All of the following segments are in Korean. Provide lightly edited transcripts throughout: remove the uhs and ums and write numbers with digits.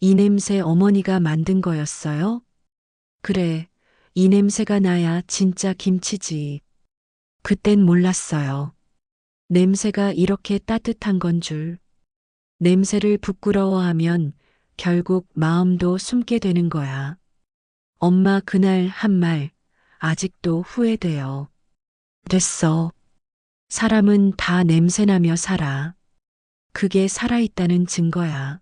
이 냄새 어머니가 만든 거였어요? 그래, 이 냄새가 나야 진짜 김치지. 그땐 몰랐어요. 냄새가 이렇게 따뜻한 건 줄. 냄새를 부끄러워하면 결국 마음도 숨게 되는 거야. 엄마 그날 한 말, 아직도 후회돼요. 됐어. 사람은 다 냄새나며 살아. 그게 살아있다는 증거야.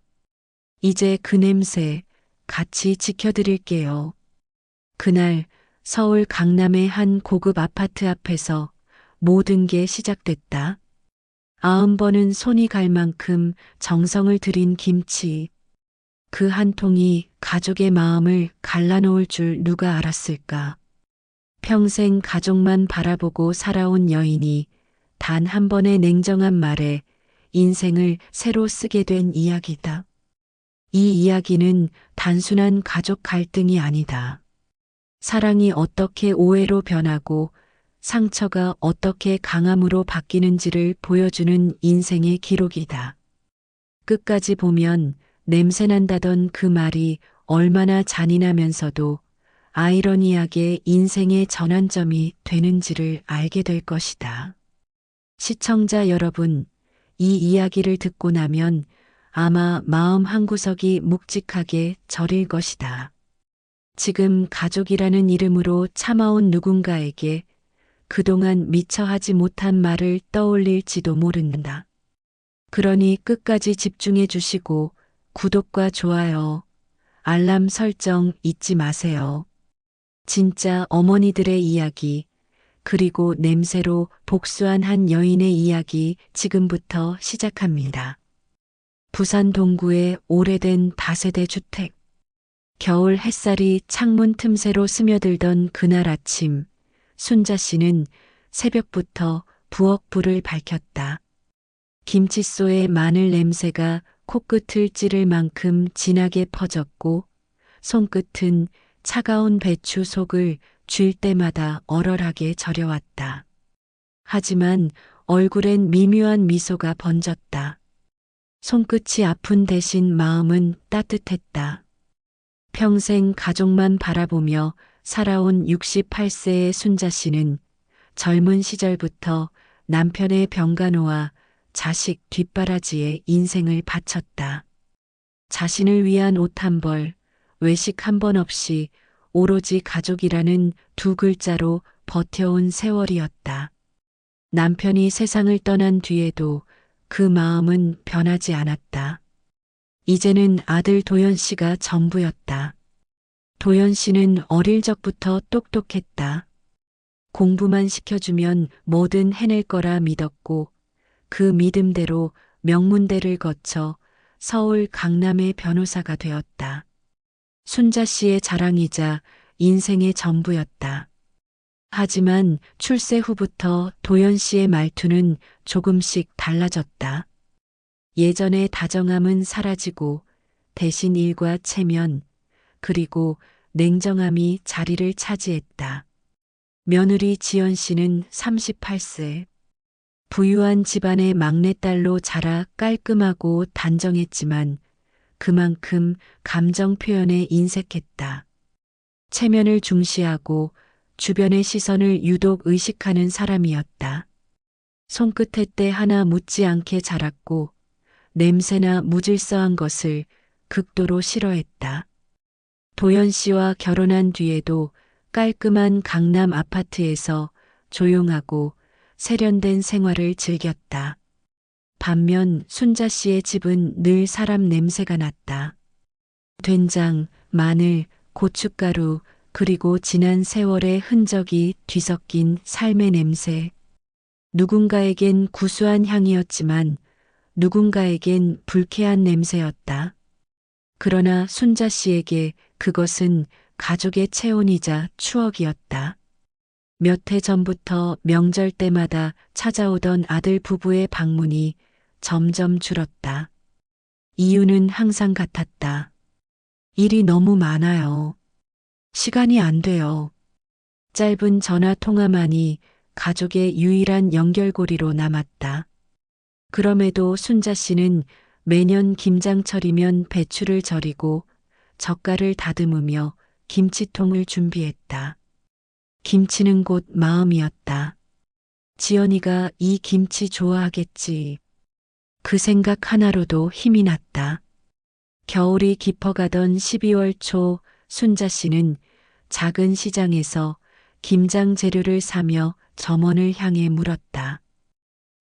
이제 그 냄새 같이 지켜드릴게요. 그날 서울 강남의 한 고급 아파트 앞에서 모든 게 시작됐다. 90번은 손이 갈 만큼 정성을 들인 김치. 그 한 통이 가족의 마음을 갈라놓을 줄 누가 알았을까. 평생 가족만 바라보고 살아온 여인이 단 한 번의 냉정한 말에 인생을 새로 쓰게 된 이야기다. 이 이야기는 단순한 가족 갈등이 아니다. 사랑이 어떻게 오해로 변하고 상처가 어떻게 강함으로 바뀌는지를 보여주는 인생의 기록이다. 끝까지 보면 냄새난다던 그 말이 얼마나 잔인하면서도 아이러니하게 인생의 전환점이 되는지를 알게 될 것이다. 시청자 여러분, 이 이야기를 듣고 나면 아마 마음 한구석이 묵직하게 저릴 것이다. 지금 가족이라는 이름으로 참아온 누군가에게 그동안 미처 하지 못한 말을 떠올릴지도 모른다. 그러니 끝까지 집중해 주시고 구독과 좋아요, 알람 설정 잊지 마세요. 진짜 어머니들의 이야기, 그리고 냄새로 복수한 한 여인의 이야기 지금부터 시작합니다. 부산 동구의 오래된 다세대 주택. 겨울 햇살이 창문 틈새로 스며들던 그날 아침, 순자 씨는 새벽부터 부엌 불을 밝혔다. 김칫소의 마늘 냄새가 코끝을 찌를 만큼 진하게 퍼졌고, 손끝은 차가운 배추 속을 쥘 때마다 얼얼하게 저려왔다. 하지만 얼굴엔 미묘한 미소가 번졌다. 손끝이 아픈 대신 마음은 따뜻했다. 평생 가족만 바라보며 살아온 68세의 순자 씨는 젊은 시절부터 남편의 병간호와 자식 뒷바라지에 인생을 바쳤다. 자신을 위한 옷 한 벌, 외식 한 번 없이 오로지 가족이라는 두 글자로 버텨온 세월이었다. 남편이 세상을 떠난 뒤에도 그 마음은 변하지 않았다. 이제는 아들 도연 씨가 전부였다. 도연 씨는 어릴 적부터 똑똑했다. 공부만 시켜주면 뭐든 해낼 거라 믿었고 그 믿음대로 명문대를 거쳐 서울 강남의 변호사가 되었다. 순자 씨의 자랑이자 인생의 전부였다. 하지만 출세 후부터 도연 씨의 말투는 조금씩 달라졌다. 예전의 다정함은 사라지고 대신 일과 체면, 그리고 냉정함이 자리를 차지했다. 며느리 지연 씨는 38세. 부유한 집안의 막내딸로 자라 깔끔하고 단정했지만 그만큼 감정 표현에 인색했다. 체면을 중시하고 주변의 시선을 유독 의식하는 사람이었다. 손끝의 때 하나 묻지 않게 자랐고 냄새나 무질서한 것을 극도로 싫어했다. 도연 씨와 결혼한 뒤에도 깔끔한 강남 아파트에서 조용하고 세련된 생활을 즐겼다. 반면 순자 씨의 집은 늘 사람 냄새가 났다. 된장, 마늘, 고춧가루, 그리고 지난 세월의 흔적이 뒤섞인 삶의 냄새. 누군가에겐 구수한 향이었지만 누군가에겐 불쾌한 냄새였다. 그러나 순자 씨에게 그것은 가족의 체온이자 추억이었다. 몇 해 전부터 명절 때마다 찾아오던 아들 부부의 방문이 점점 줄었다. 이유는 항상 같았다. 일이 너무 많아요. 시간이 안 돼요. 짧은 전화 통화만이 가족의 유일한 연결고리로 남았다. 그럼에도 순자 씨는 매년 김장철이면 배추를 절이고 젓갈을 다듬으며 김치통을 준비했다. 김치는 곧 마음이었다. 지연이가 이 김치 좋아하겠지. 그 생각 하나로도 힘이 났다. 겨울이 깊어가던 12월 초 순자 씨는 작은 시장에서 김장 재료를 사며 점원을 향해 물었다.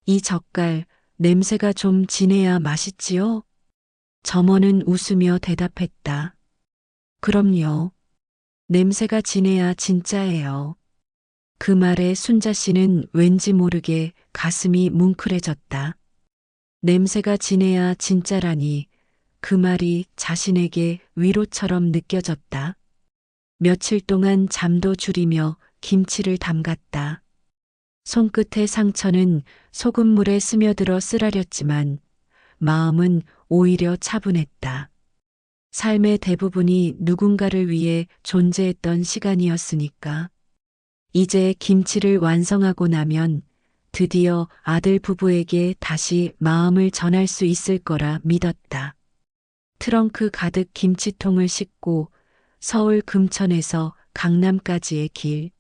이 젓갈 냄새가 좀 진해야 맛있지요? 점원은 웃으며 대답했다. 그럼요. 냄새가 진해야 진짜예요. 그 말에 순자 씨는 왠지 모르게 가슴이 뭉클해졌다. 냄새가 진해야 진짜라니 그 말이 자신에게 위로처럼 느껴졌다. 며칠 동안 잠도 줄이며 김치를 담갔다. 손끝의 상처는 소금물에 스며들어 쓰라렸지만 마음은 오히려 차분했다. 삶의 대부분이 누군가를 위해 존재했던 시간이었으니까. 이제 김치를 완성하고 나면 드디어 아들 부부에게 다시 마음을 전할 수 있을 거라 믿었다. 트렁크 가득 김치통을 싣고 서울 금천에서 강남까지의 길.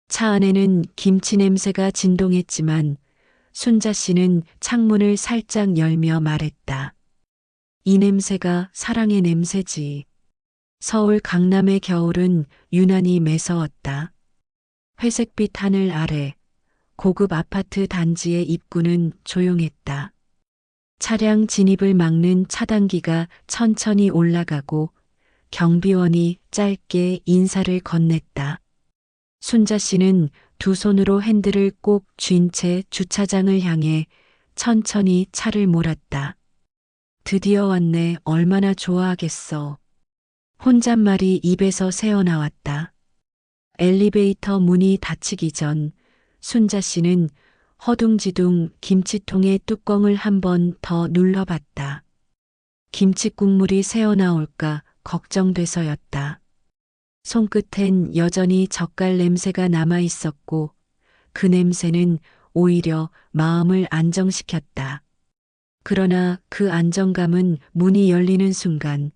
차 안에는 김치 냄새가 진동했지만 순자 씨는 창문을 살짝 열며 말했다. 이 냄새가 사랑의 냄새지. 서울 강남의 겨울은 유난히 매서웠다. 회색빛 하늘 아래 고급 아파트 단지의 입구는 조용했다. 차량 진입을 막는 차단기가 천천히 올라가고 경비원이 짧게 인사를 건넸다. 순자 씨는 두 손으로 핸들을 꼭 쥔 채 주차장을 향해 천천히 차를 몰았다. 드디어 왔네. 얼마나 좋아하겠어. 혼잣말이 입에서 새어나왔다. 엘리베이터 문이 닫히기 전 순자 씨는 허둥지둥 김치통의 뚜껑을 한 번 더 눌러봤다. 김치 국물이 새어나올까 걱정돼서였다. 손끝엔 여전히 젓갈 냄새가 남아 있었고 그 냄새는 오히려 마음을 안정시켰다. 그러나 그 안정감은 문이 열리는 순간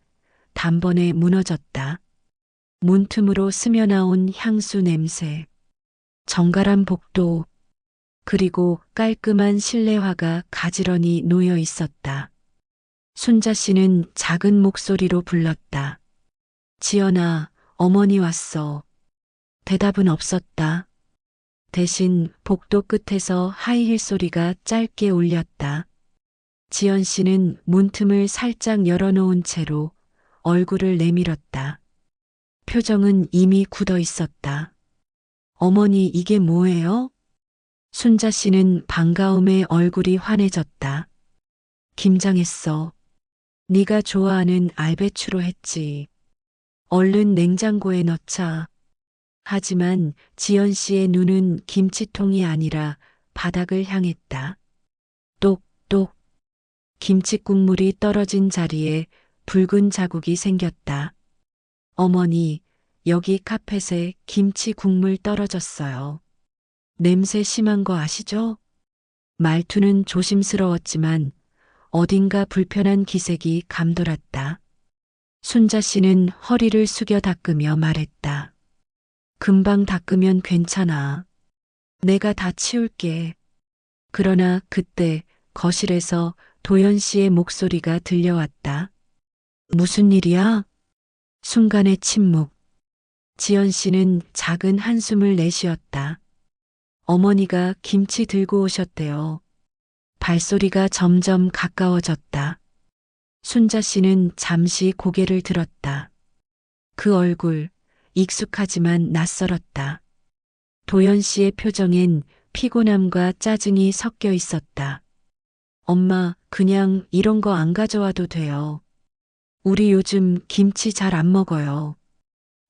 단번에 무너졌다. 문틈으로 스며나온 향수 냄새, 정갈한 복도, 그리고 깔끔한 실내화가 가지런히 놓여 있었다. 순자 씨는 작은 목소리로 불렀다. 지연아, 어머니 왔어. 대답은 없었다. 대신 복도 끝에서 하이힐 소리가 짧게 울렸다. 지연 씨는 문틈을 살짝 열어놓은 채로 얼굴을 내밀었다. 표정은 이미 굳어 있었다. 어머니, 이게 뭐예요? 순자 씨는 반가움에 얼굴이 환해졌다. 김장했어. 네가 좋아하는 알배추로 했지. 얼른 냉장고에 넣자. 하지만 지연 씨의 눈은 김치통이 아니라 바닥을 향했다. 똑똑. 김치 국물이 떨어진 자리에 붉은 자국이 생겼다. 어머니, 여기 카펫에 김치 국물 떨어졌어요. 냄새 심한 거 아시죠? 말투는 조심스러웠지만 어딘가 불편한 기색이 감돌았다. 순자 씨는 허리를 숙여 닦으며 말했다. 금방 닦으면 괜찮아. 내가 다 치울게. 그러나 그때 거실에서 도연 씨의 목소리가 들려왔다. 무슨 일이야? 순간의 침묵. 지연 씨는 작은 한숨을 내쉬었다. 어머니가 김치 들고 오셨대요. 발소리가 점점 가까워졌다. 순자 씨는 잠시 고개를 들었다. 그 얼굴, 익숙하지만 낯설었다. 도연 씨의 표정엔 피곤함과 짜증이 섞여 있었다. 엄마, 그냥 이런 거 안 가져와도 돼요. 우리 요즘 김치 잘 안 먹어요.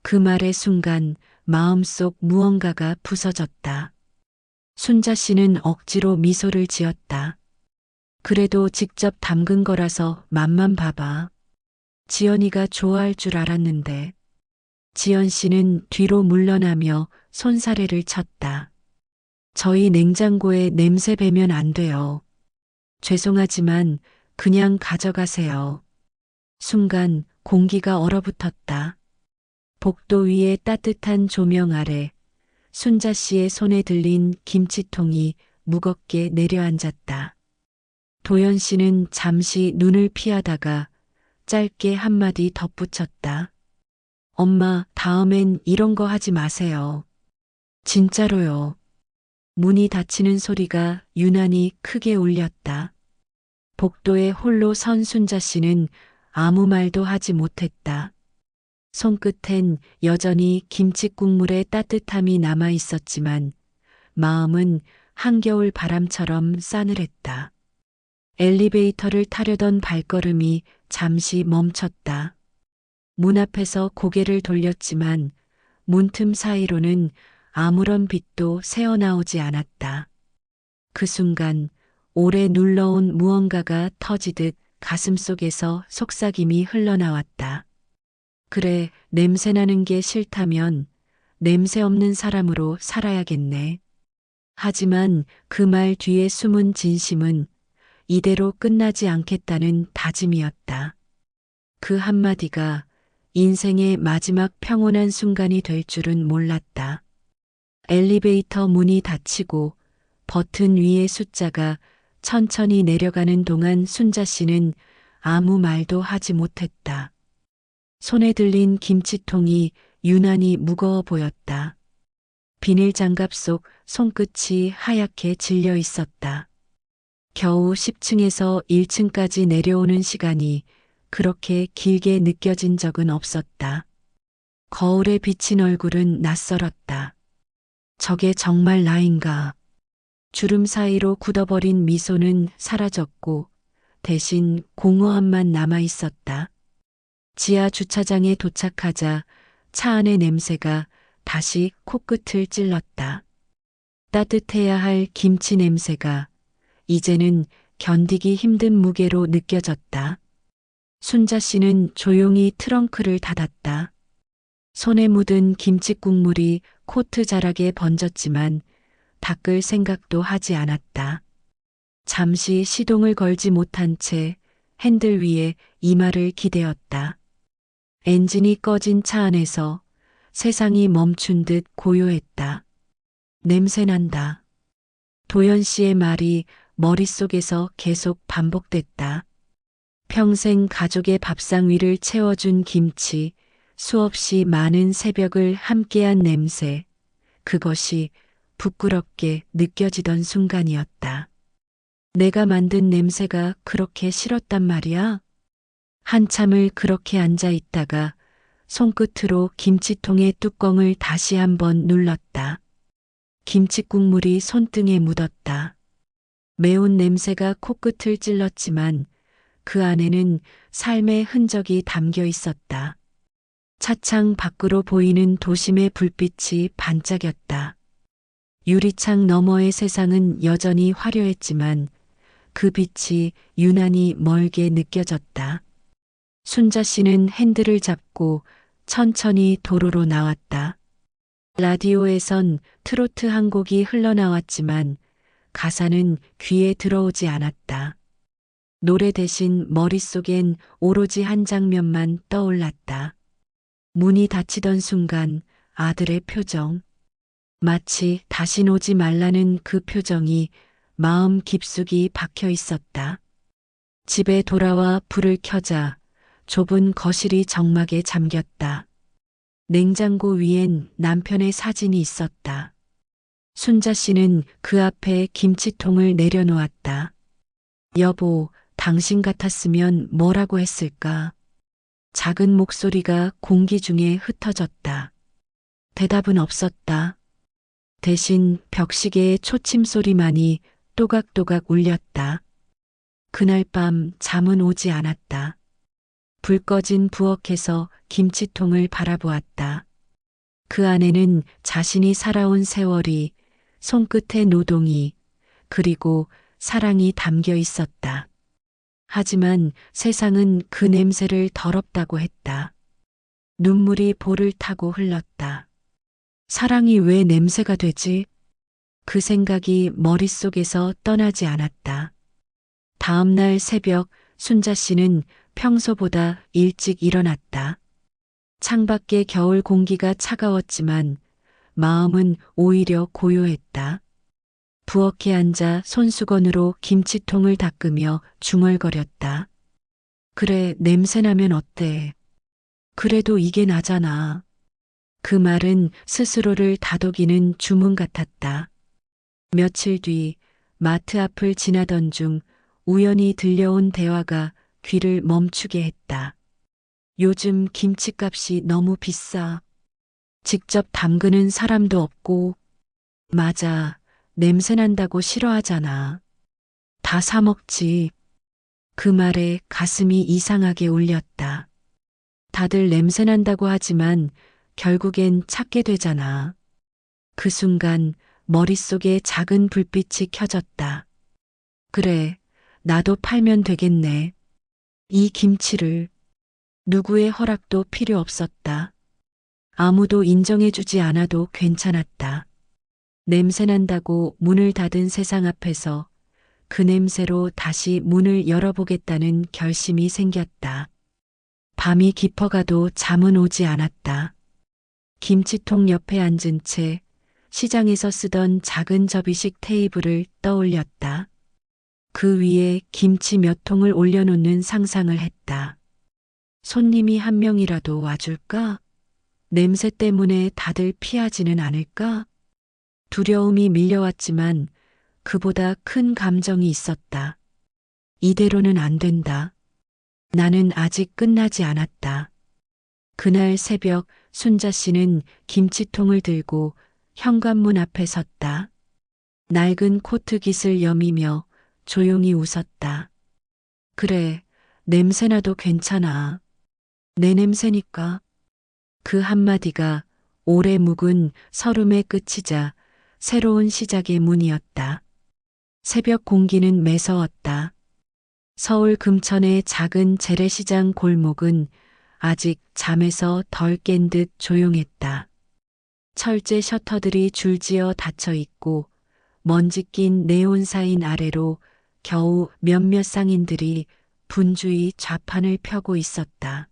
그 말의 순간 마음속 무언가가 부서졌다. 순자 씨는 억지로 미소를 지었다. 그래도 직접 담근 거라서 맛만 봐봐. 지연이가 좋아할 줄 알았는데. 지연 씨는 뒤로 물러나며 손사래를 쳤다. 저희 냉장고에 냄새 배면 안 돼요. 죄송하지만 그냥 가져가세요. 순간 공기가 얼어붙었다. 복도 위에 따뜻한 조명 아래 순자 씨의 손에 들린 김치통이 무겁게 내려앉았다. 도연 씨는 잠시 눈을 피하다가 짧게 한마디 덧붙였다. 엄마, 다음엔 이런 거 하지 마세요. 진짜로요. 문이 닫히는 소리가 유난히 크게 울렸다. 복도에 홀로 선 순자 씨는 아무 말도 하지 못했다. 손끝엔 여전히 김치 국물의 따뜻함이 남아 있었지만 마음은 한겨울 바람처럼 싸늘했다. 엘리베이터를 타려던 발걸음이 잠시 멈췄다. 문 앞에서 고개를 돌렸지만 문틈 사이로는 아무런 빛도 새어나오지 않았다. 그 순간 오래 눌러온 무언가가 터지듯 가슴속에서 속삭임이 흘러나왔다. 그래, 냄새나는 게 싫다면 냄새 없는 사람으로 살아야겠네. 하지만 그 말 뒤에 숨은 진심은 이대로 끝나지 않겠다는 다짐이었다. 그 한마디가 인생의 마지막 평온한 순간이 될 줄은 몰랐다. 엘리베이터 문이 닫히고 버튼 위의 숫자가 천천히 내려가는 동안 순자 씨는 아무 말도 하지 못했다. 손에 들린 김치통이 유난히 무거워 보였다. 비닐 장갑 속 손끝이 하얗게 질려 있었다. 겨우 10층에서 1층까지 내려오는 시간이 그렇게 길게 느껴진 적은 없었다. 거울에 비친 얼굴은 낯설었다. 저게 정말 나인가? 주름 사이로 굳어버린 미소는 사라졌고 대신 공허함만 남아 있었다. 지하 주차장에 도착하자 차 안의 냄새가 다시 코끝을 찔렀다. 따뜻해야 할 김치 냄새가 이제는 견디기 힘든 무게로 느껴졌다. 순자 씨는 조용히 트렁크를 닫았다. 손에 묻은 김치 국물이 코트 자락에 번졌지만 닦을 생각도 하지 않았다. 잠시 시동을 걸지 못한 채 핸들 위에 이마를 기대었다. 엔진이 꺼진 차 안에서 세상이 멈춘 듯 고요했다. 냄새난다. 도연 씨의 말이 머릿속에서 계속 반복됐다. 평생 가족의 밥상 위를 채워준 김치, 수없이 많은 새벽을 함께한 냄새, 그것이 부끄럽게 느껴지던 순간이었다. 내가 만든 냄새가 그렇게 싫었단 말이야? 한참을 그렇게 앉아 있다가 손끝으로 김치통의 뚜껑을 다시 한번 눌렀다. 김치 국물이 손등에 묻었다. 매운 냄새가 코끝을 찔렀지만 그 안에는 삶의 흔적이 담겨 있었다. 차창 밖으로 보이는 도심의 불빛이 반짝였다. 유리창 너머의 세상은 여전히 화려했지만 그 빛이 유난히 멀게 느껴졌다. 순자 씨는 핸들을 잡고 천천히 도로로 나왔다. 라디오에선 트로트 한 곡이 흘러나왔지만 가사는 귀에 들어오지 않았다. 노래 대신 머릿속엔 오로지 한 장면만 떠올랐다. 문이 닫히던 순간 아들의 표정. 마치 다신 오지 말라는 그 표정이 마음 깊숙이 박혀 있었다. 집에 돌아와 불을 켜자 좁은 거실이 적막에 잠겼다. 냉장고 위엔 남편의 사진이 있었다. 순자 씨는 그 앞에 김치통을 내려놓았다. 여보, 당신 같았으면 뭐라고 했을까? 작은 목소리가 공기 중에 흩어졌다. 대답은 없었다. 대신 벽시계의 초침 소리만이 또각또각 울렸다. 그날 밤 잠은 오지 않았다. 불 꺼진 부엌에서 김치통을 바라보았다. 그 안에는 자신이 살아온 세월이, 손끝의 노동이, 그리고 사랑이 담겨 있었다. 하지만 세상은 그 냄새를 더럽다고 했다. 눈물이 볼을 타고 흘렀다. 사랑이 왜 냄새가 되지? 그 생각이 머릿속에서 떠나지 않았다. 다음 날 새벽 순자 씨는 평소보다 일찍 일어났다. 창밖의 겨울 공기가 차가웠지만 마음은 오히려 고요했다. 부엌에 앉아 손수건으로 김치통을 닦으며 중얼거렸다. 그래, 냄새나면 어때? 그래도 이게 나잖아. 그 말은 스스로를 다독이는 주문 같았다. 며칠 뒤 마트 앞을 지나던 중 우연히 들려온 대화가 귀를 멈추게 했다. 요즘 김치값이 너무 비싸. 직접 담그는 사람도 없고. 맞아. 냄새난다고 싫어하잖아. 다 사 먹지. 그 말에 가슴이 이상하게 울렸다. 다들 냄새난다고 하지만 결국엔 찾게 되잖아. 그 순간 머릿속에 작은 불빛이 켜졌다. 그래, 나도 팔면 되겠네. 이 김치를. 누구의 허락도 필요 없었다. 아무도 인정해주지 않아도 괜찮았다. 냄새난다고 문을 닫은 세상 앞에서 그 냄새로 다시 문을 열어보겠다는 결심이 생겼다. 밤이 깊어가도 잠은 오지 않았다. 김치통 옆에 앉은 채 시장에서 쓰던 작은 접이식 테이블을 떠올렸다. 그 위에 김치 몇 통을 올려놓는 상상을 했다. 손님이 한 명이라도 와줄까? 냄새 때문에 다들 피하지는 않을까? 두려움이 밀려왔지만 그보다 큰 감정이 있었다. 이대로는 안 된다. 나는 아직 끝나지 않았다. 그날 새벽 순자 씨는 김치통을 들고 현관문 앞에 섰다. 낡은 코트 깃을 여미며 조용히 웃었다. 그래, 냄새나도 괜찮아. 내 냄새니까. 그 한마디가 오래 묵은 서름의 끝이자 새로운 시작의 문이었다. 새벽 공기는 매서웠다. 서울 금천의 작은 재래시장 골목은 아직 잠에서 덜 깬 듯 조용했다. 철제 셔터들이 줄지어 닫혀 있고 먼지 낀 네온사인 아래로 겨우 몇몇 상인들이 분주히 좌판을 펴고 있었다.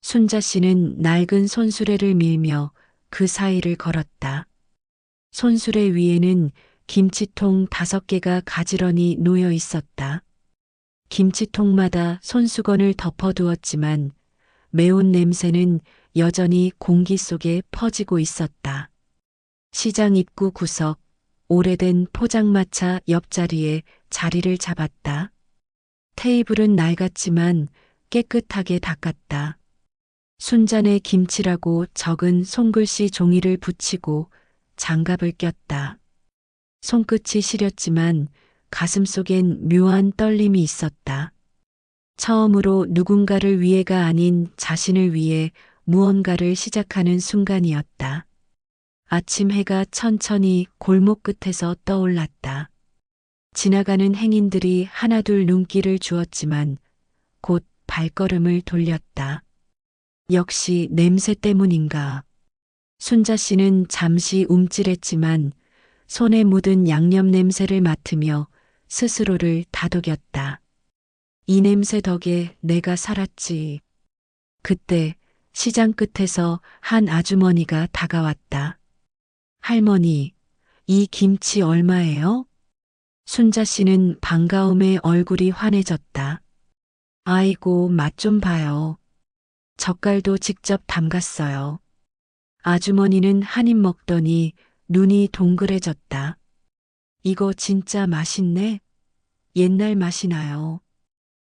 순자 씨는 낡은 손수레를 밀며 그 사이를 걸었다. 손수레 위에는 김치통 5개가 가지런히 놓여 있었다. 김치통마다 손수건을 덮어두었지만 매운 냄새는 여전히 공기 속에 퍼지고 있었다. 시장 입구 구석, 오래된 포장마차 옆자리에 자리를 잡았다. 테이블은 낡았지만 깨끗하게 닦았다. 순잔의 김치라고 적은 손글씨 종이를 붙이고 장갑을 꼈다. 손끝이 시렸지만 가슴속엔 묘한 떨림이 있었다. 처음으로 누군가를 위해가 아닌 자신을 위해 무언가를 시작하는 순간이었다. 아침 해가 천천히 골목 끝에서 떠올랐다. 지나가는 행인들이 하나둘 눈길을 주었지만 곧 발걸음을 돌렸다. 역시 냄새 때문인가. 순자 씨는 잠시 움찔했지만 손에 묻은 양념 냄새를 맡으며 스스로를 다독였다. 이 냄새 덕에 내가 살았지. 그때 시장 끝에서 한 아주머니가 다가왔다. 할머니, 이 김치 얼마예요? 순자 씨는 반가움에 얼굴이 환해졌다. 아이고, 맛 좀 봐요. 젓갈도 직접 담갔어요. 아주머니는 한 입 먹더니 눈이 동그래졌다. 이거 진짜 맛있네. 옛날 맛이 나요.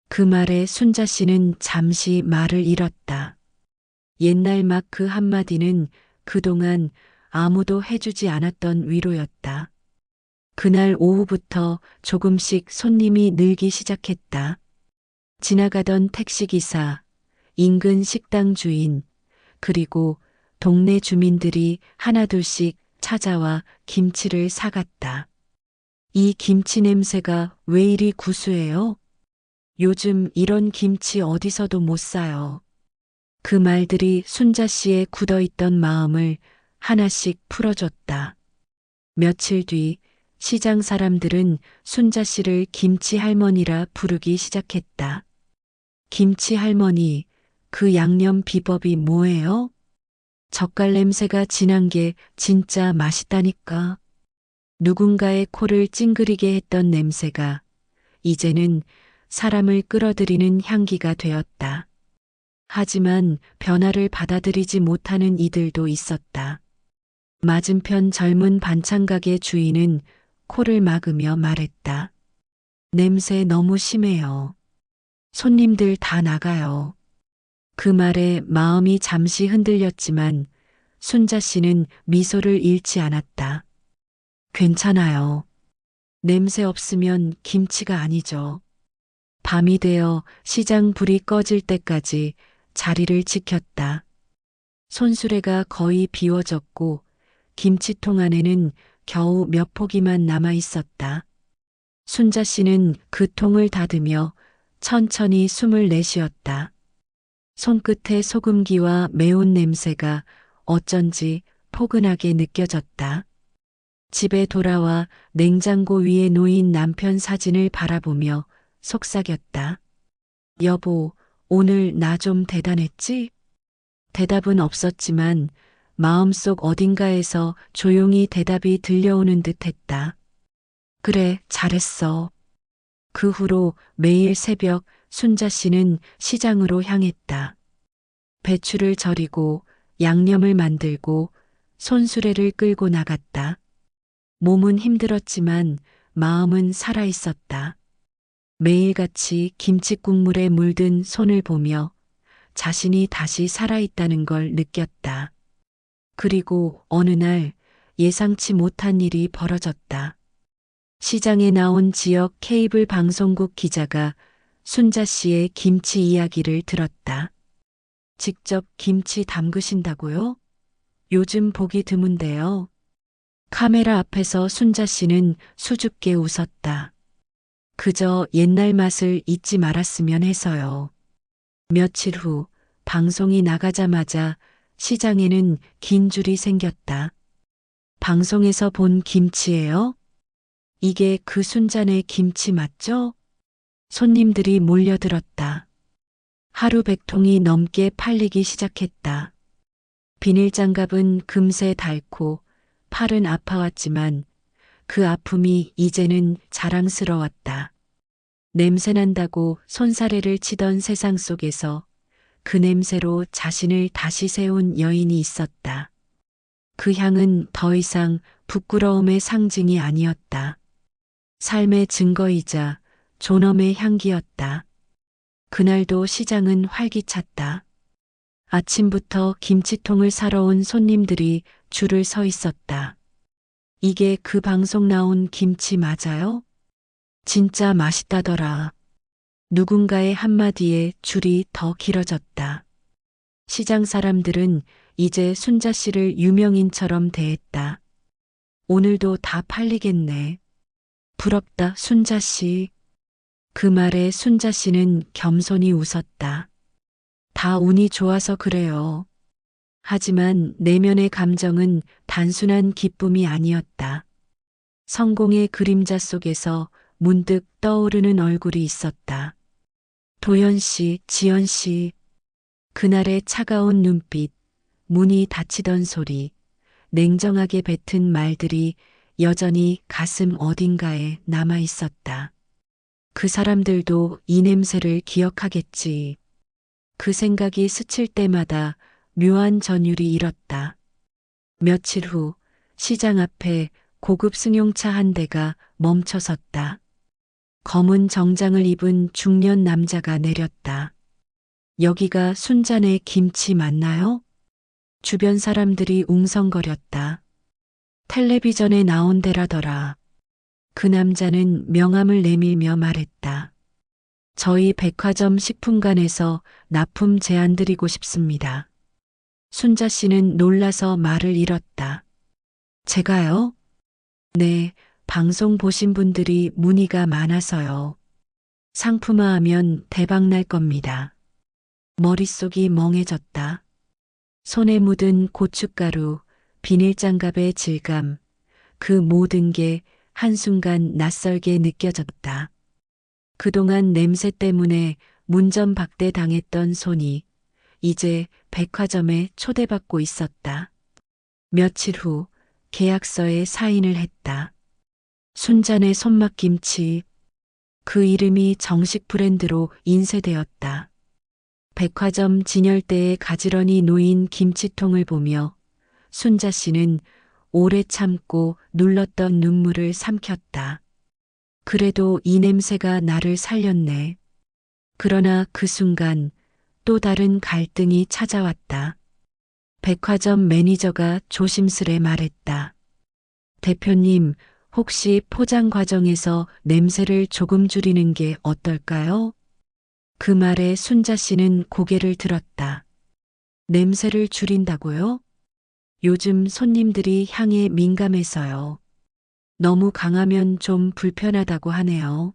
그 말에 순자 씨는 잠시 말을 잃었다. 옛날 맛 그 한마디는 그동안 아무도 해주지 않았던 위로였다. 그날 오후부터 조금씩 손님이 늘기 시작했다. 지나가던 택시기사, 인근 식당 주인, 그리고 동네 주민들이 하나둘씩 찾아와 김치를 사갔다. 이 김치 냄새가 왜 이리 구수해요? 요즘 이런 김치 어디서도 못 사요. 그 말들이 순자 씨의 굳어있던 마음을 하나씩 풀어줬다. 며칠 뒤 시장 사람들은 순자 씨를 김치 할머니라 부르기 시작했다. 김치 할머니, 그 양념 비법이 뭐예요? 젓갈 냄새가 진한 게 진짜 맛있다니까. 누군가의 코를 찡그리게 했던 냄새가 이제는 사람을 끌어들이는 향기가 되었다. 하지만 변화를 받아들이지 못하는 이들도 있었다. 맞은편 젊은 반찬가게 주인은 코를 막으며 말했다. 냄새 너무 심해요. 손님들 다 나가요. 그 말에 마음이 잠시 흔들렸지만 순자 씨는 미소를 잃지 않았다. 괜찮아요. 냄새 없으면 김치가 아니죠. 밤이 되어 시장 불이 꺼질 때까지 자리를 지켰다. 손수레가 거의 비워졌고 김치통 안에는 겨우 몇 포기만 남아 있었다. 순자 씨는 그 통을 닫으며 천천히 숨을 내쉬었다. 손끝에 소금기와 매운 냄새가 어쩐지 포근하게 느껴졌다. 집에 돌아와 냉장고 위에 놓인 남편 사진을 바라보며 속삭였다. 여보, 오늘 나 좀 대단했지? 대답은 없었지만 마음속 어딘가에서 조용히 대답이 들려오는 듯 했다. 그래, 잘했어. 그 후로 매일 새벽 순자 씨는 시장으로 향했다. 배추를 절이고 양념을 만들고 손수레를 끌고 나갔다. 몸은 힘들었지만 마음은 살아 있었다. 매일같이 김치 국물에 물든 손을 보며 자신이 다시 살아있다는 걸 느꼈다. 그리고 어느 날 예상치 못한 일이 벌어졌다. 시장에 나온 지역 케이블 방송국 기자가 순자 씨의 김치 이야기를 들었다. 직접 김치 담그신다고요? 요즘 보기 드문데요. 카메라 앞에서 순자 씨는 수줍게 웃었다. 그저 옛날 맛을 잊지 말았으면 해서요. 며칠 후 방송이 나가자마자 시장에는 긴 줄이 생겼다. 방송에서 본 김치예요? 이게 그 순잔의 김치 맞죠? 손님들이 몰려들었다. 하루 100통이 넘게 팔리기 시작했다. 비닐장갑은 금세 닳고 팔은 아파왔지만 그 아픔이 이제는 자랑스러웠다. 냄새난다고 손사래를 치던 세상 속에서 그 냄새로 자신을 다시 세운 여인이 있었다. 그 향은 더 이상 부끄러움의 상징이 아니었다. 삶의 증거이자 존엄의 향기였다. 그날도 시장은 활기찼다. 아침부터 김치통을 사러 온 손님들이 줄을 서 있었다. 이게 그 방송 나온 김치 맞아요? 진짜 맛있다더라. 누군가의 한마디에 줄이 더 길어졌다. 시장 사람들은 이제 순자 씨를 유명인처럼 대했다. 오늘도 다 팔리겠네. 부럽다, 순자 씨. 그 말에 순자 씨는 겸손히 웃었다. 다 운이 좋아서 그래요. 하지만 내면의 감정은 단순한 기쁨이 아니었다. 성공의 그림자 속에서 문득 떠오르는 얼굴이 있었다. 도연 씨, 지연 씨. 그날의 차가운 눈빛, 문이 닫히던 소리, 냉정하게 뱉은 말들이 여전히 가슴 어딘가에 남아 있었다. 그 사람들도 이 냄새를 기억하겠지. 그 생각이 스칠 때마다 묘한 전율이 일었다. 며칠 후 시장 앞에 고급 승용차 한 대가 멈춰섰다. 검은 정장을 입은 중년 남자가 내렸다. 여기가 순잔의 김치 맞나요? 주변 사람들이 웅성거렸다. 텔레비전에 나온 데라더라. 그 남자는 명함을 내밀며 말했다. 저희 백화점 식품관에서 납품 제안 드리고 싶습니다. 순자 씨는 놀라서 말을 잃었다. 제가요? 네, 방송 보신 분들이 문의가 많아서요. 상품화하면 대박 날 겁니다. 머릿속이 멍해졌다. 손에 묻은 고춧가루, 비닐장갑의 질감, 그 모든 게 한순간 낯설게 느껴졌다. 그동안 냄새 때문에 문전박대 당했던 손이 이제 백화점에 초대받고 있었다. 며칠 후 계약서에 사인을 했다. 순잔의 손맛김치, 그 이름이 정식 브랜드로 인쇄되었다. 백화점 진열대에 가지런히 놓인 김치통을 보며 순자 씨는 오래 참고 눌렀던 눈물을 삼켰다. 그래도 이 냄새가 나를 살렸네. 그러나 그 순간 또 다른 갈등이 찾아왔다. 백화점 매니저가 조심스레 말했다. 대표님, 혹시 포장 과정에서 냄새를 조금 줄이는 게 어떨까요? 그 말에 순자 씨는 고개를 들었다. 냄새를 줄인다고요? 요즘 손님들이 향에 민감해서요. 너무 강하면 좀 불편하다고 하네요.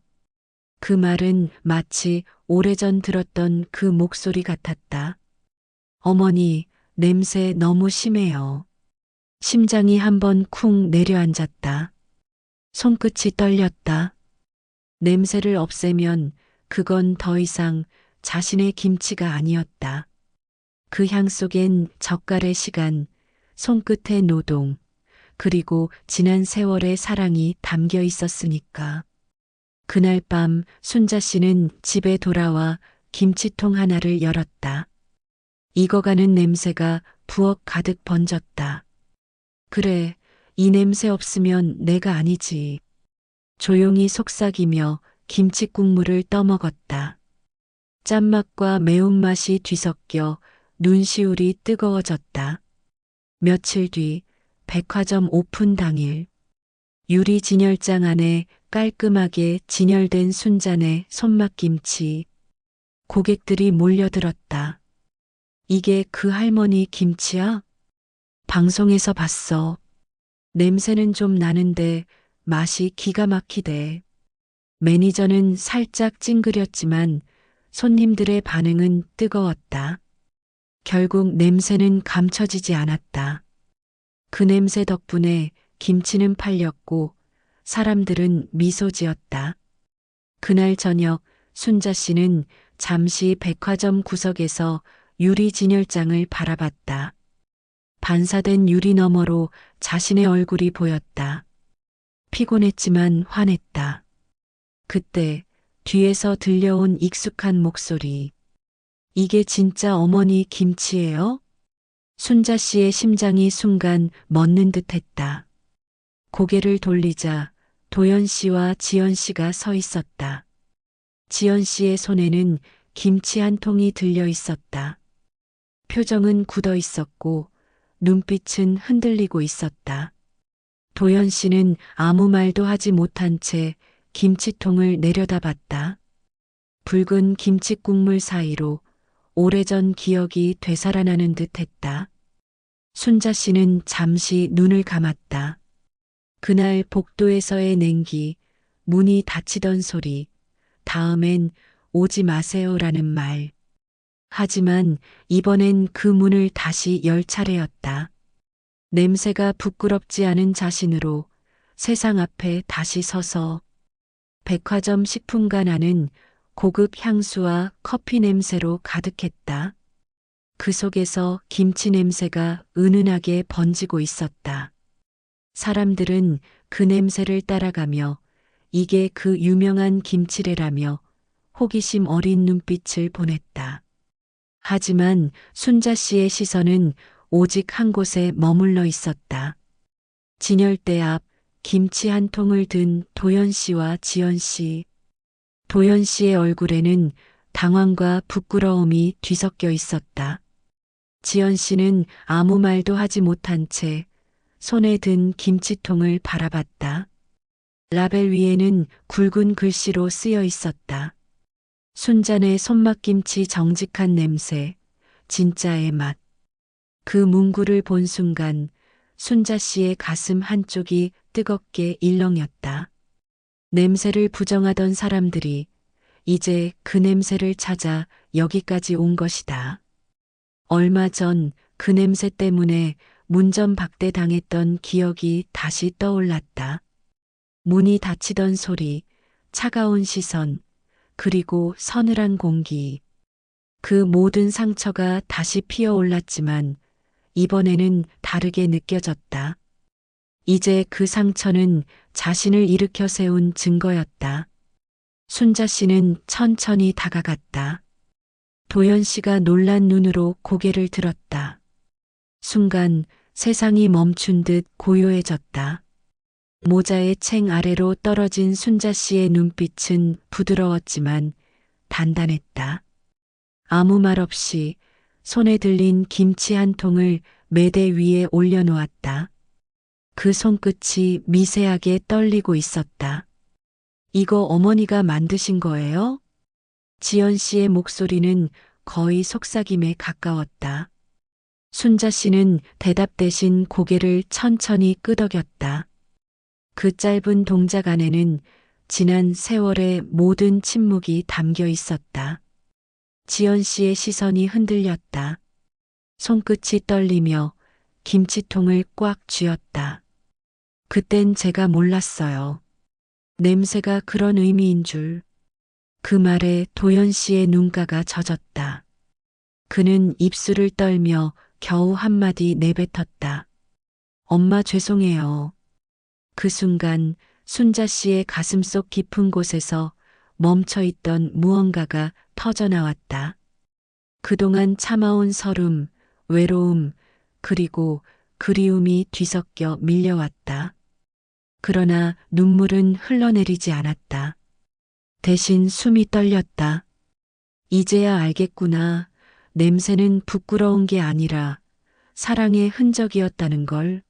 그 말은 마치 오래전 들었던 그 목소리 같았다. 어머니, 냄새 너무 심해요. 심장이 한번 쿵 내려앉았다. 손끝이 떨렸다. 냄새를 없애면 그건 더 이상 자신의 김치가 아니었다. 그 향 속엔 젓갈의 시간, 손끝의 노동, 그리고 지난 세월의 사랑이 담겨 있었으니까. 그날 밤 순자 씨는 집에 돌아와 김치통 하나를 열었다. 익어가는 냄새가 부엌 가득 번졌다. 그래, 이 냄새 없으면 내가 아니지. 조용히 속삭이며 김치 국물을 떠먹었다. 짠맛과 매운맛이 뒤섞여 눈시울이 뜨거워졌다. 며칠 뒤 백화점 오픈 당일 유리 진열장 안에 깔끔하게 진열된 순잔의 손맛김치. 고객들이 몰려들었다. 이게 그 할머니 김치야? 방송에서 봤어. 냄새는 좀 나는데 맛이 기가 막히대. 매니저는 살짝 찡그렸지만 손님들의 반응은 뜨거웠다. 결국 냄새는 감춰지지 않았다. 그 냄새 덕분에 김치는 팔렸고 사람들은 미소 지었다. 그날 저녁 순자 씨는 잠시 백화점 구석에서 유리 진열장을 바라봤다. 반사된 유리 너머로 자신의 얼굴이 보였다. 피곤했지만 화냈다. 그때 뒤에서 들려온 익숙한 목소리. 이게 진짜 어머니 김치예요? 순자 씨의 심장이 순간 멎는 듯 했다. 고개를 돌리자 도연 씨와 지연 씨가 서 있었다. 지연 씨의 손에는 김치 한 통이 들려 있었다. 표정은 굳어 있었고 눈빛은 흔들리고 있었다. 도연 씨는 아무 말도 하지 못한 채 김치통을 내려다봤다. 붉은 김치 국물 사이로 오래전 기억이 되살아나는 듯 했다. 순자 씨는 잠시 눈을 감았다. 그날 복도에서의 냉기, 문이 닫히던 소리, 다음엔 오지 마세요라는 말. 하지만 이번엔 그 문을 다시 열 차례였다. 냄새가 부끄럽지 않은 자신으로 세상 앞에 다시 서서 백화점 식품관 안은 고급 향수와 커피 냄새로 가득했다. 그 속에서 김치 냄새가 은은하게 번지고 있었다. 사람들은 그 냄새를 따라가며 이게 그 유명한 김치래라며 호기심 어린 눈빛을 보냈다. 하지만 순자 씨의 시선은 오직 한 곳에 머물러 있었다. 진열대 앞 김치 한 통을 든 도연 씨와 지연 씨. 도연 씨의 얼굴에는 당황과 부끄러움이 뒤섞여 있었다. 지연 씨는 아무 말도 하지 못한 채 손에 든 김치통을 바라봤다. 라벨 위에는 굵은 글씨로 쓰여 있었다. 순잔의 손맛김치 정직한 냄새, 진짜의 맛. 그 문구를 본 순간 순자 씨의 가슴 한쪽이 뜨겁게 일렁였다. 냄새를 부정하던 사람들이 이제 그 냄새를 찾아 여기까지 온 것이다. 얼마 전 그 냄새 때문에 문전박대 당했던 기억이 다시 떠올랐다. 문이 닫히던 소리, 차가운 시선, 그리고 서늘한 공기. 그 모든 상처가 다시 피어올랐지만 이번에는 다르게 느껴졌다. 이제 그 상처는 자신을 일으켜 세운 증거였다. 순자 씨는 천천히 다가갔다. 도연 씨가 놀란 눈으로 고개를 들었다. 순간 세상이 멈춘 듯 고요해졌다. 모자의 챙 아래로 떨어진 순자 씨의 눈빛은 부드러웠지만 단단했다. 아무 말 없이 손에 들린 김치 한 통을 매대 위에 올려놓았다. 그 손끝이 미세하게 떨리고 있었다. 이거 어머니가 만드신 거예요? 지연 씨의 목소리는 거의 속삭임에 가까웠다. 순자 씨는 대답 대신 고개를 천천히 끄덕였다. 그 짧은 동작 안에는 지난 세월의 모든 침묵이 담겨 있었다. 지연 씨의 시선이 흔들렸다. 손끝이 떨리며 김치통을 꽉 쥐었다. 그땐 제가 몰랐어요. 냄새가 그런 의미인 줄. 그 말에 도연 씨의 눈가가 젖었다. 그는 입술을 떨며 겨우 한마디 내뱉었다. 엄마 죄송해요. 그 순간 순자 씨의 가슴속 깊은 곳에서 멈춰있던 무언가가 터져나왔다. 그동안 참아온 서름, 외로움, 그리고 그리움이 뒤섞여 밀려왔다. 그러나 눈물은 흘러내리지 않았다. 대신 숨이 떨렸다. 이제야 알겠구나. 냄새는 부끄러운 게 아니라 사랑의 흔적이었다는 걸.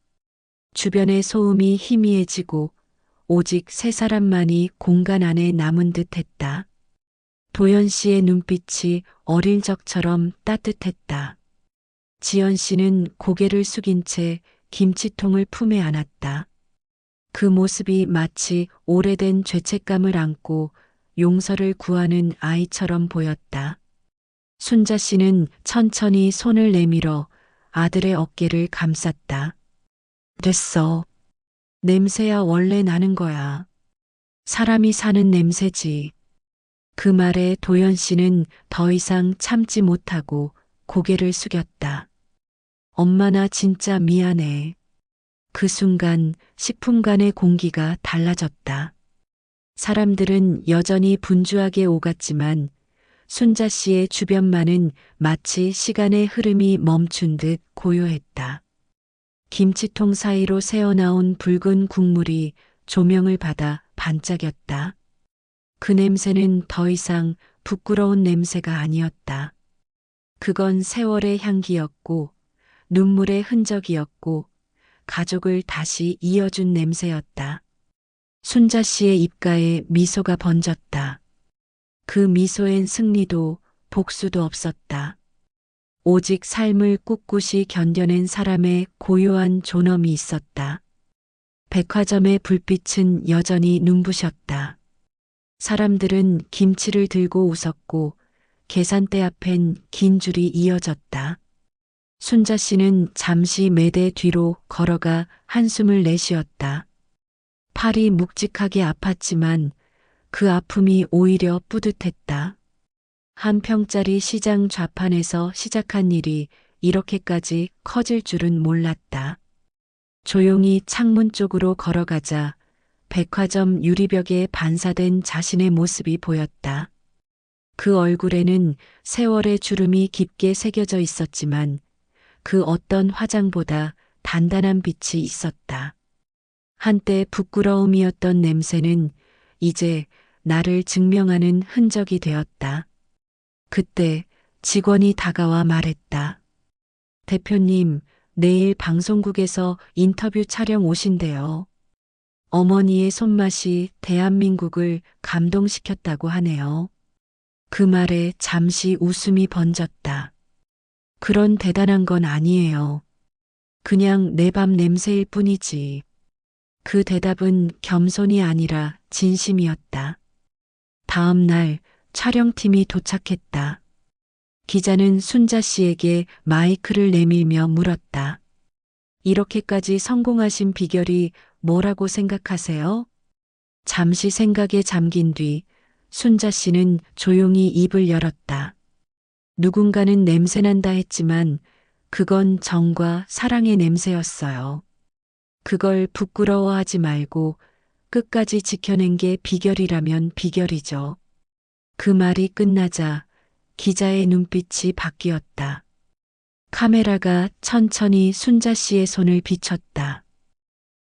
주변의 소음이 희미해지고 오직 세 사람만이 공간 안에 남은 듯 했다. 도연 씨의 눈빛이 어릴 적처럼 따뜻했다. 지연 씨는 고개를 숙인 채 김치통을 품에 안았다. 그 모습이 마치 오래된 죄책감을 안고 용서를 구하는 아이처럼 보였다. 순자 씨는 천천히 손을 내밀어 아들의 어깨를 감쌌다. 됐어. 냄새야 원래 나는 거야. 사람이 사는 냄새지. 그 말에 도연 씨는 더 이상 참지 못하고 고개를 숙였다. 엄마 나 진짜 미안해. 그 순간 식품관의 공기가 달라졌다. 사람들은 여전히 분주하게 오갔지만 순자 씨의 주변만은 마치 시간의 흐름이 멈춘 듯 고요했다. 김치통 사이로 새어나온 붉은 국물이 조명을 받아 반짝였다. 그 냄새는 더 이상 부끄러운 냄새가 아니었다. 그건 세월의 향기였고 눈물의 흔적이었고 가족을 다시 이어준 냄새였다. 순자 씨의 입가에 미소가 번졌다. 그 미소엔 승리도 복수도 없었다. 오직 삶을 꿋꿋이 견뎌낸 사람의 고요한 존엄이 있었다. 백화점의 불빛은 여전히 눈부셨다. 사람들은 김치를 들고 웃었고 계산대 앞엔 긴 줄이 이어졌다. 순자 씨는 잠시 매대 뒤로 걸어가 한숨을 내쉬었다. 팔이 묵직하게 아팠지만 그 아픔이 오히려 뿌듯했다. 한 평짜리 시장 좌판에서 시작한 일이 이렇게까지 커질 줄은 몰랐다. 조용히 창문 쪽으로 걸어가자 백화점 유리벽에 반사된 자신의 모습이 보였다. 그 얼굴에는 세월의 주름이 깊게 새겨져 있었지만 그 어떤 화장보다 단단한 빛이 있었다. 한때 부끄러움이었던 냄새는 이제 나를 증명하는 흔적이 되었다. 그때 직원이 다가와 말했다. 대표님, 내일 방송국에서 인터뷰 촬영 오신대요. 어머니의 손맛이 대한민국을 감동시켰다고 하네요. 그 말에 잠시 웃음이 번졌다. 그런 대단한 건 아니에요. 그냥 내 밥 냄새일 뿐이지. 그 대답은 겸손이 아니라 진심이었다. 다음 날 촬영팀이 도착했다. 기자는 순자 씨에게 마이크를 내밀며 물었다. 이렇게까지 성공하신 비결이 뭐라고 생각하세요? 잠시 생각에 잠긴 뒤 순자 씨는 조용히 입을 열었다. 누군가는 냄새난다 했지만 그건 정과 사랑의 냄새였어요. 그걸 부끄러워하지 말고 끝까지 지켜낸 게 비결이라면 비결이죠. 그 말이 끝나자 기자의 눈빛이 바뀌었다. 카메라가 천천히 순자 씨의 손을 비췄다.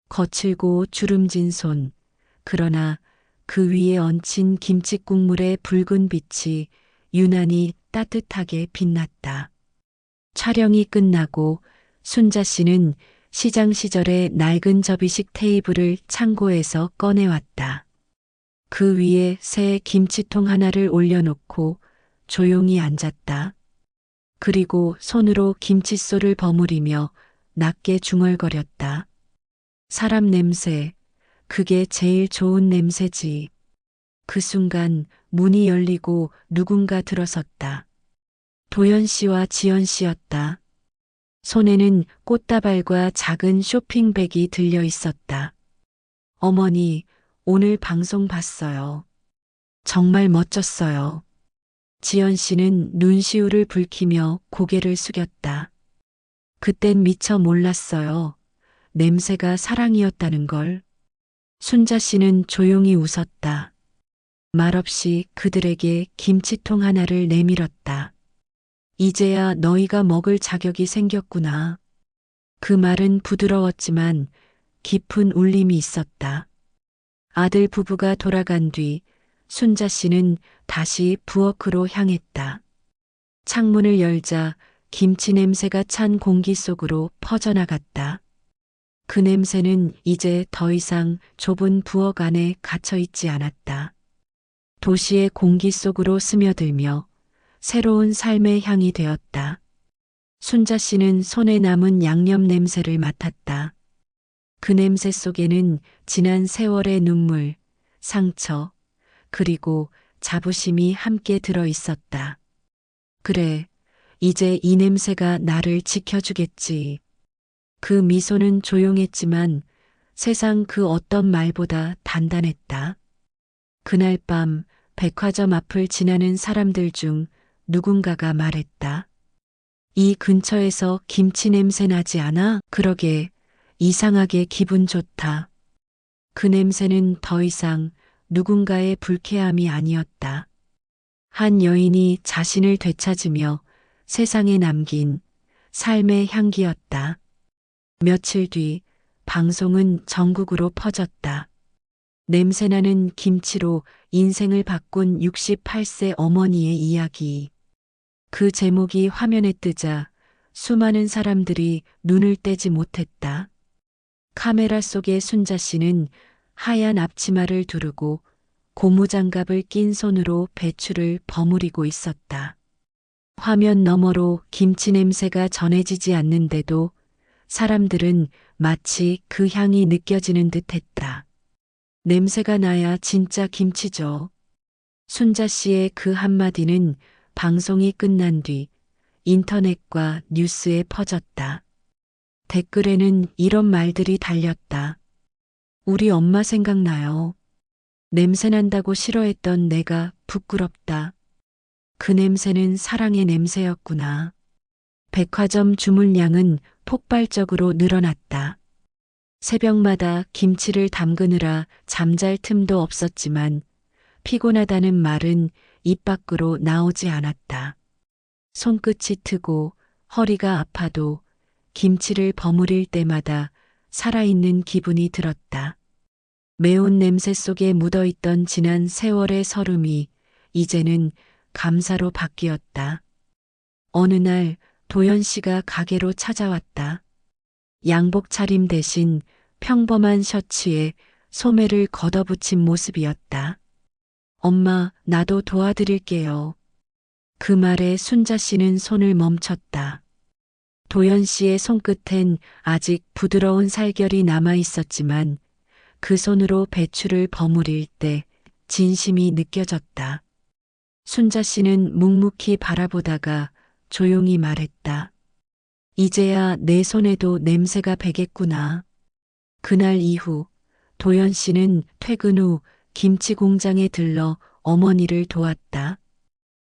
거칠고 주름진 손, 그러나 그 위에 얹힌 김치 국물의 붉은 빛이 유난히 따뜻하게 빛났다. 촬영이 끝나고 순자 씨는 시장 시절의 낡은 접이식 테이블을 창고에서 꺼내왔다. 그 위에 새 김치통 하나를 올려놓고 조용히 앉았다. 그리고 손으로 김칫솔을 버무리며 낮게 중얼거렸다. 사람 냄새, 그게 제일 좋은 냄새지. 그 순간 문이 열리고 누군가 들어섰다. 도연 씨와 지연 씨였다. 손에는 꽃다발과 작은 쇼핑백이 들려 있었다. 어머니, 오늘 방송 봤어요. 정말 멋졌어요. 지연 씨는 눈시울을 붉히며 고개를 숙였다. 그땐 미처 몰랐어요. 냄새가 사랑이었다는 걸. 순자 씨는 조용히 웃었다. 말없이 그들에게 김치통 하나를 내밀었다. 이제야 너희가 먹을 자격이 생겼구나. 그 말은 부드러웠지만 깊은 울림이 있었다. 아들 부부가 돌아간 뒤 순자 씨는 다시 부엌으로 향했다. 창문을 열자 김치 냄새가 찬 공기 속으로 퍼져나갔다. 그 냄새는 이제 더 이상 좁은 부엌 안에 갇혀 있지 않았다. 도시의 공기 속으로 스며들며 새로운 삶의 향이 되었다. 순자 씨는 손에 남은 양념 냄새를 맡았다. 그 냄새 속에는 지난 세월의 눈물, 상처, 그리고 자부심이 함께 들어 있었다. 그래, 이제 이 냄새가 나를 지켜주겠지. 그 미소는 조용했지만 세상 그 어떤 말보다 단단했다. 그날 밤 백화점 앞을 지나는 사람들 중 누군가가 말했다. 이 근처에서 김치 냄새 나지 않아? 그러게, 이상하게 기분 좋다. 그 냄새는 더 이상 누군가의 불쾌함이 아니었다. 한 여인이 자신을 되찾으며 세상에 남긴 삶의 향기였다. 며칠 뒤 방송은 전국으로 퍼졌다. 냄새나는 김치로 인생을 바꾼 68세 어머니의 이야기. 그 제목이 화면에 뜨자 수많은 사람들이 눈을 떼지 못했다. 카메라 속의 순자 씨는 하얀 앞치마를 두르고 고무장갑을 낀 손으로 배추를 버무리고 있었다. 화면 너머로 김치 냄새가 전해지지 않는데도 사람들은 마치 그 향이 느껴지는 듯 했다. 냄새가 나야 진짜 김치죠. 순자 씨의 그 한마디는 방송이 끝난 뒤 인터넷과 뉴스에 퍼졌다. 댓글에는 이런 말들이 달렸다. 우리 엄마 생각나요. 냄새난다고 싫어했던 내가 부끄럽다. 그 냄새는 사랑의 냄새였구나. 백화점 주문량은 폭발적으로 늘어났다. 새벽마다 김치를 담그느라 잠잘 틈도 없었지만 피곤하다는 말은 입 밖으로 나오지 않았다. 손끝이 트고 허리가 아파도 김치를 버무릴 때마다 살아있는 기분이 들었다. 매운 냄새 속에 묻어있던 지난 세월의 서름이 이제는 감사로 바뀌었다. 어느 날 도연 씨가 가게로 찾아왔다. 양복 차림 대신 평범한 셔츠에 소매를 걷어붙인 모습이었다. 엄마, 나도 도와드릴게요. 그 말에 순자 씨는 손을 멈췄다. 도연 씨의 손끝엔 아직 부드러운 살결이 남아 있었지만 그 손으로 배추를 버무릴 때 진심이 느껴졌다. 순자 씨는 묵묵히 바라보다가 조용히 말했다. 이제야 내 손에도 냄새가 배겠구나. 그날 이후 도연 씨는 퇴근 후 김치 공장에 들러 어머니를 도왔다.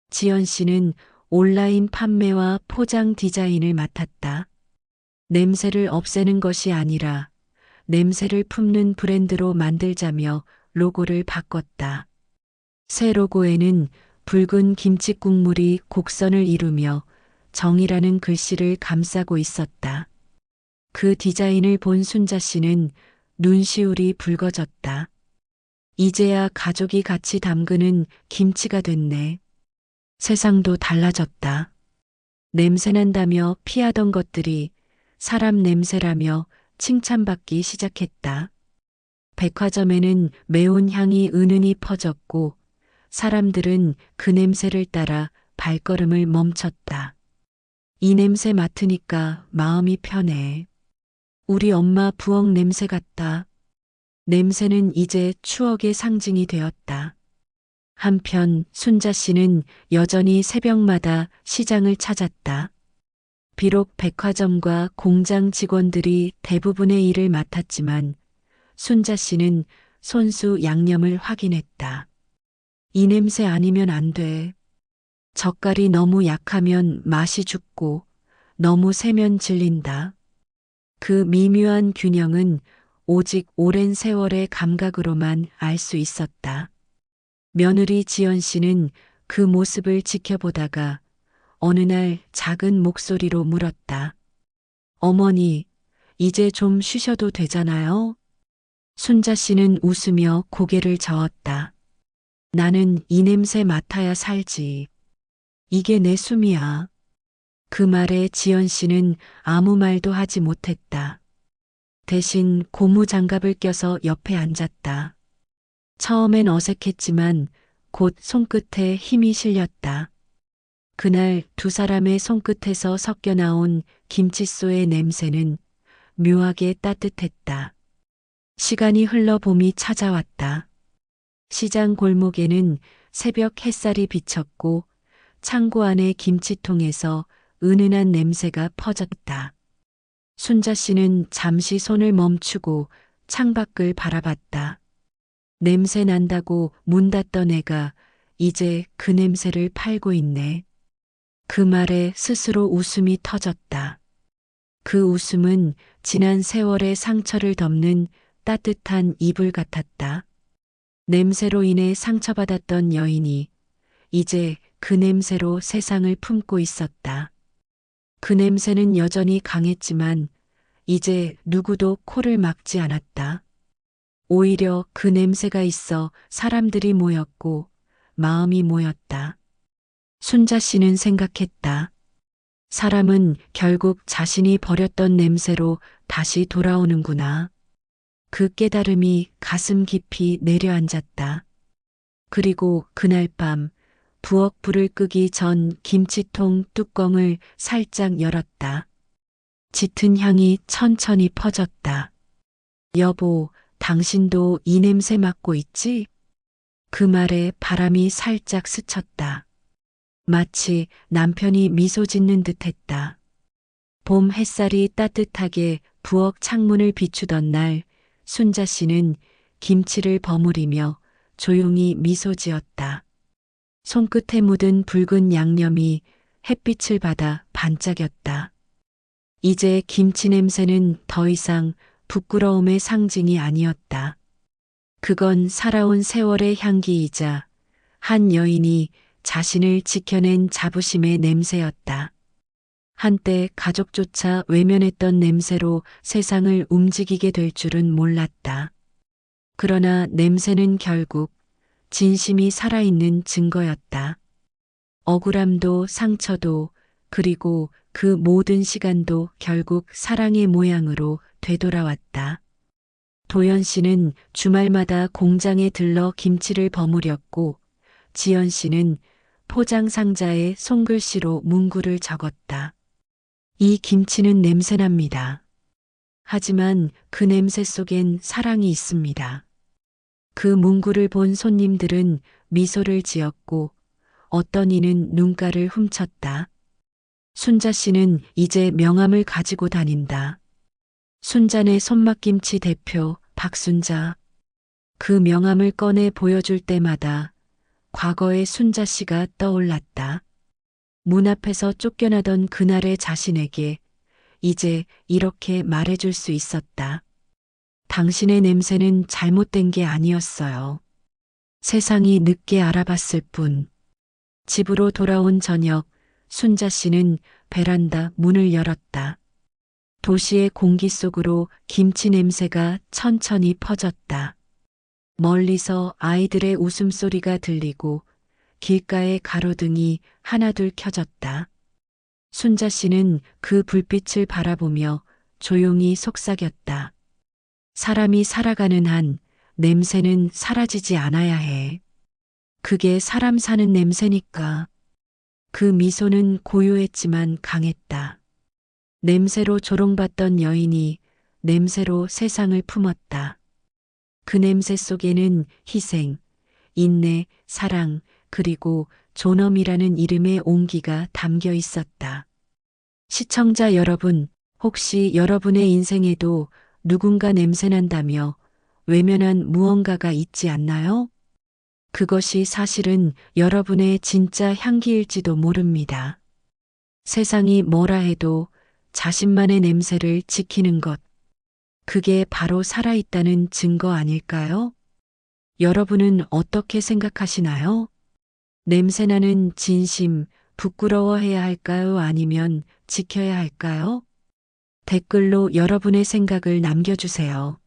지연 씨는 온라인 판매와 포장 디자인을 맡았다. 냄새를 없애는 것이 아니라 냄새를 품는 브랜드로 만들자며 로고를 바꿨다. 새 로고에는 붉은 김치 국물이 곡선을 이루며 정이라는 글씨를 감싸고 있었다. 그 디자인을 본 순자 씨는 눈시울이 붉어졌다. 이제야 가족이 같이 담그는 김치가 됐네. 세상도 달라졌다. 냄새난다며 피하던 것들이 사람 냄새라며 칭찬받기 시작했다. 백화점에는 매운 향이 은은히 퍼졌고 사람들은 그 냄새를 따라 발걸음을 멈췄다. 이 냄새 맡으니까 마음이 편해. 우리 엄마 부엌 냄새 같다. 냄새는 이제 추억의 상징이 되었다. 한편 순자 씨는 여전히 새벽마다 시장을 찾았다. 비록 백화점과 공장 직원들이 대부분의 일을 맡았지만 순자 씨는 손수 양념을 확인했다. 이 냄새 아니면 안 돼. 젓갈이 너무 약하면 맛이 죽고 너무 세면 질린다. 그 미묘한 균형은 오직 오랜 세월의 감각으로만 알 수 있었다. 며느리 지연 씨는 그 모습을 지켜보다가 어느 날 작은 목소리로 물었다. 어머니, 이제 좀 쉬셔도 되잖아요? 순자 씨는 웃으며 고개를 저었다. 나는 이 냄새 맡아야 살지. 이게 내 숨이야. 그 말에 지연 씨는 아무 말도 하지 못했다. 대신 고무 장갑을 껴서 옆에 앉았다. 처음엔 어색했지만 곧 손끝에 힘이 실렸다. 그날 두 사람의 손끝에서 섞여 나온 김칫소의 냄새는 묘하게 따뜻했다. 시간이 흘러 봄이 찾아왔다. 시장 골목에는 새벽 햇살이 비쳤고 창고 안의 김치통에서 은은한 냄새가 퍼졌다. 순자 씨는 잠시 손을 멈추고 창밖을 바라봤다. 냄새 난다고 문 닫던 애가 이제 그 냄새를 팔고 있네. 그 말에 스스로 웃음이 터졌다. 그 웃음은 지난 세월의 상처를 덮는 따뜻한 이불 같았다. 냄새로 인해 상처받았던 여인이 이제 그 냄새로 세상을 품고 있었다. 그 냄새는 여전히 강했지만 이제 누구도 코를 막지 않았다. 오히려 그 냄새가 있어 사람들이 모였고 마음이 모였다. 순자 씨는 생각했다. 사람은 결국 자신이 버렸던 냄새로 다시 돌아오는구나. 그 깨달음이 가슴 깊이 내려앉았다. 그리고 그날 밤 부엌 불을 끄기 전 김치통 뚜껑을 살짝 열었다. 짙은 향이 천천히 퍼졌다. 여보, 당신도 이 냄새 맡고 있지? 그 말에 바람이 살짝 스쳤다. 마치 남편이 미소 짓는 듯했다. 봄 햇살이 따뜻하게 부엌 창문을 비추던 날 순자 씨는 김치를 버무리며 조용히 미소 지었다. 손끝에 묻은 붉은 양념이 햇빛을 받아 반짝였다. 이제 김치 냄새는 더 이상 부끄러움의 상징이 아니었다. 그건 살아온 세월의 향기이자 한 여인이 자신을 지켜낸 자부심의 냄새였다. 한때 가족조차 외면했던 냄새로 세상을 움직이게 될 줄은 몰랐다. 그러나 냄새는 결국 진심이 살아있는 증거였다. 억울함도 상처도 그리고 그 모든 시간도 결국 사랑의 모양으로 되돌아왔다. 도연 씨는 주말마다 공장에 들러 김치를 버무렸고 지연 씨는 포장 상자에 손글씨로 문구를 적었다. 이 김치는 냄새납니다. 하지만 그 냄새 속엔 사랑이 있습니다. 그 문구를 본 손님들은 미소를 지었고 어떤 이는 눈가를 훔쳤다. 순자 씨는 이제 명함을 가지고 다닌다. 순자네 손맛김치 대표 박순자. 그 명함을 꺼내 보여줄 때마다 과거의 순자 씨가 떠올랐다. 문 앞에서 쫓겨나던 그날의 자신에게 이제 이렇게 말해줄 수 있었다. 당신의 냄새는 잘못된 게 아니었어요. 세상이 늦게 알아봤을 뿐. 집으로 돌아온 저녁, 순자 씨는 베란다 문을 열었다. 도시의 공기 속으로 김치 냄새가 천천히 퍼졌다. 멀리서 아이들의 웃음소리가 들리고 길가의 가로등이 하나둘 켜졌다. 순자 씨는 그 불빛을 바라보며 조용히 속삭였다. 사람이 살아가는 한 냄새는 사라지지 않아야 해. 그게 사람 사는 냄새니까. 그 미소는 고요했지만 강했다. 냄새로 조롱받던 여인이 냄새로 세상을 품었다. 그 냄새 속에는 희생, 인내, 사랑, 그리고 존엄이라는 이름의 온기가 담겨 있었다. 시청자 여러분, 혹시 여러분의 인생에도 누군가 냄새난다며 외면한 무언가가 있지 않나요? 그것이 사실은 여러분의 진짜 향기일지도 모릅니다. 세상이 뭐라 해도 자신만의 냄새를 지키는 것, 그게 바로 살아있다는 증거 아닐까요? 여러분은 어떻게 생각하시나요? 냄새나는 진심, 부끄러워해야 할까요? 아니면 지켜야 할까요? 댓글로 여러분의 생각을 남겨주세요.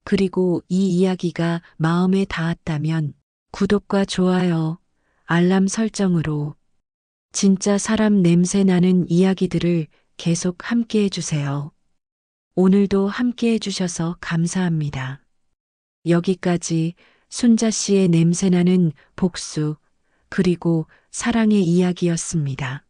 그리고 이 이야기가 마음에 닿았다면 구독과 좋아요, 알람 설정으로 진짜 사람 냄새 나는 이야기들을 계속 함께 해주세요. 오늘도 함께 해주셔서 감사합니다. 여기까지 순자 씨의 냄새나는 복수, 그리고 사랑의 이야기였습니다.